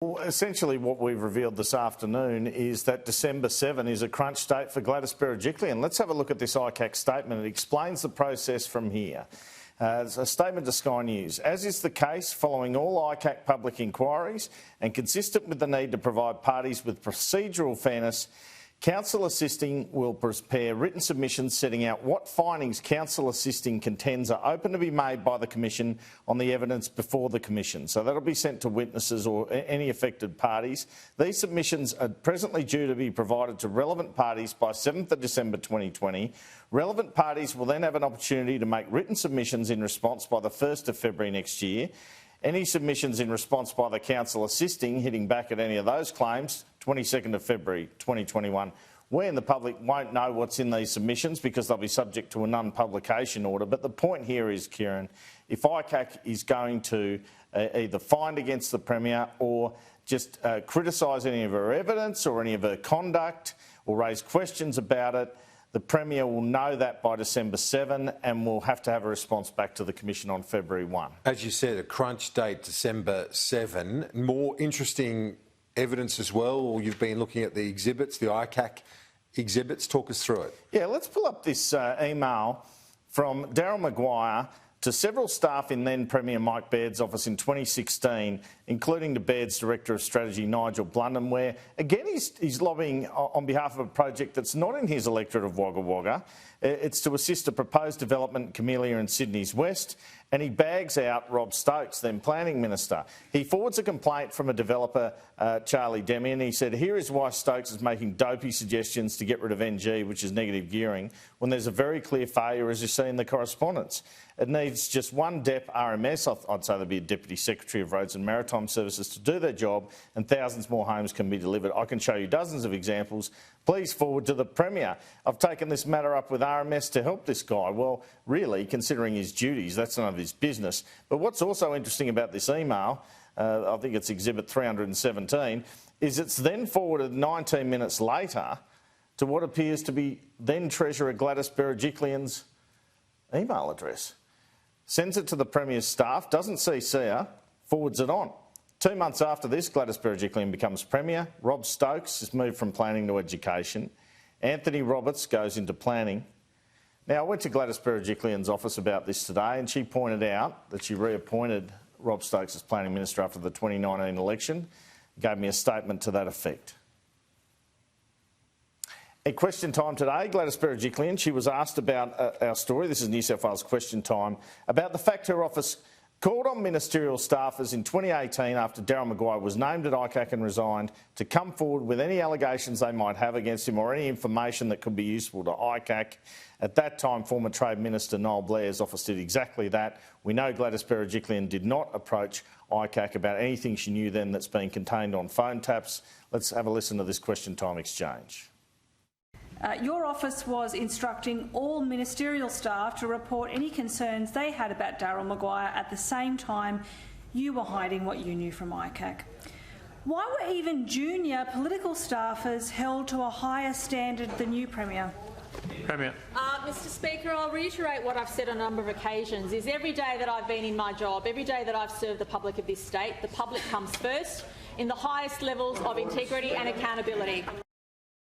Well, essentially what we've revealed this afternoon is that December 7 is a crunch date for Gladys Berejiklian. Let's have a look at this ICAC statement. It explains the process from here. It's a statement to Sky News. As is the case following all ICAC public inquiries and consistent with the need to provide parties with procedural fairness, Counsel Assisting will prepare written submissions setting out what findings Counsel Assisting contends are open to be made by the Commission on the evidence before the Commission. So that'll be sent to witnesses or any affected parties. These submissions are presently due to be provided to relevant parties by 7th of December 2020. Relevant parties will then have an opportunity to make written submissions in response by the 1st of February next year. Any submissions in response by the Counsel Assisting hitting back at any of those claims, 22nd of February 2021, when the public won't know what's in these submissions because they'll be subject to a non-publication order. But the point here is, Kieran, if ICAC is going to either find against the Premier or just criticise any of her evidence or any of her conduct or raise questions about it, the Premier will know that by December 7 and will have to have a response back to the Commission on February 1. As you said, a crunch date, December 7. More interesting evidence as well. You've been looking at the exhibits, the ICAC exhibits. Talk us through it. Yeah, let's pull up this email from Daryl Maguire to several staff in then Premier Mike Baird's office in 2016, including to Baird's Director of Strategy, Nigel Blunden, where, again, he's lobbying on behalf of a project that's not in his electorate of Wagga Wagga. It's to assist a proposed development in Camellia and Sydney's West, and he bags out Rob Stokes, then Planning Minister. He forwards a complaint from a developer, Charlie Demi, and he said, here is why Stokes is making dopey suggestions to get rid of NG, which is negative gearing, when there's a very clear failure, as you see in the correspondence. It needs just one DEP RMS, I'd say there'd be a Deputy Secretary of Roads and Maritime Services, to do their job, and thousands more homes can be delivered. I can show you dozens of examples. Please forward to the Premier. I've taken this matter up with RMS to help this guy. Well, really, considering his duties, that's none of his business. But what's also interesting about this email, I think it's Exhibit 317, is it's then forwarded 19 minutes later to what appears to be then Treasurer Gladys Berejiklian's email address. Sends it to the Premier's staff, doesn't CC her, forwards it on. 2 months after this, Gladys Berejiklian becomes Premier. Rob Stokes is moved from planning to education. Anthony Roberts goes into planning. Now, I went to Gladys Berejiklian's office about this today, and she pointed out that she reappointed Rob Stokes as Planning Minister after the 2019 election, gave me a statement to that effect. At Question Time today, Gladys Berejiklian, she was asked about our story, this is New South Wales Question Time, about the fact her office called on ministerial staffers in 2018 after Daryl Maguire was named at ICAC and resigned to come forward with any allegations they might have against him or any information that could be useful to ICAC. At that time, former Trade Minister Noel Blair's office did exactly that. We know Gladys Berejiklian did not approach ICAC about anything she knew then that's been contained on phone taps. Let's have a listen to this Question Time exchange. Your office was instructing all ministerial staff to report any concerns they had about Daryl Maguire at the same time you were hiding what you knew from ICAC. Why were even junior political staffers held to a higher standard than you, Premier? Premier. Mr Speaker, I'll reiterate what I've said on a number of occasions, is every day that I've been in my job, every day that I've served the public of this state, the public comes first in the highest levels of integrity and accountability.